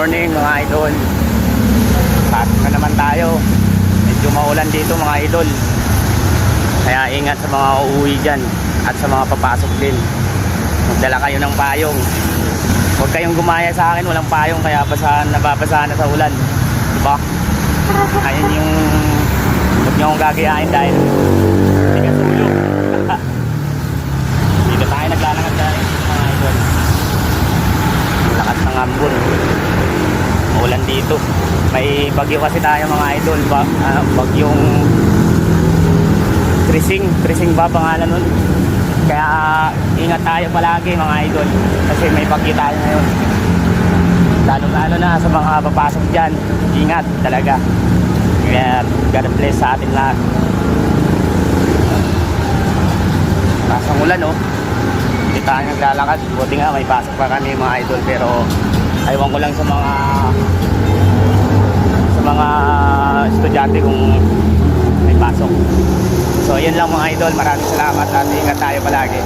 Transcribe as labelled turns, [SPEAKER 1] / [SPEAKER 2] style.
[SPEAKER 1] morning mga idol. Pasok na naman tayo. Medyo maulan dito mga idol. Kaya ingat sa mga uuwi dyan at sa mga papasok din. Magdala kayo ng payong. Huwag kayong gumaya sa akin, walang payong kaya nababasahan na sa ulan. Diba? Ayun yung huwag nyo akong gagayain dahil hindi ka sulong. Dito tayo naglalakad tayo mga idol. Lakas ng ambon. Ulan dito. May bagyo kasi tayo mga idol. Bagyong Trising ba pangalan nun? Kaya ingat tayo palagi mga idol. Kasi may bagyo tayo ngayon. Lalo na sa mga papasok dyan. Ingat talaga. Kaya God bless sa atin lahat. Pasang ulan oh. Hindi tayo naglalakad. Buti nga may pasok pa kami mga idol. Pero aywan ko lang sa mga estudyante kung may pasok. So yun lang mga idol. Maraming salamat at ingat tayo palagi.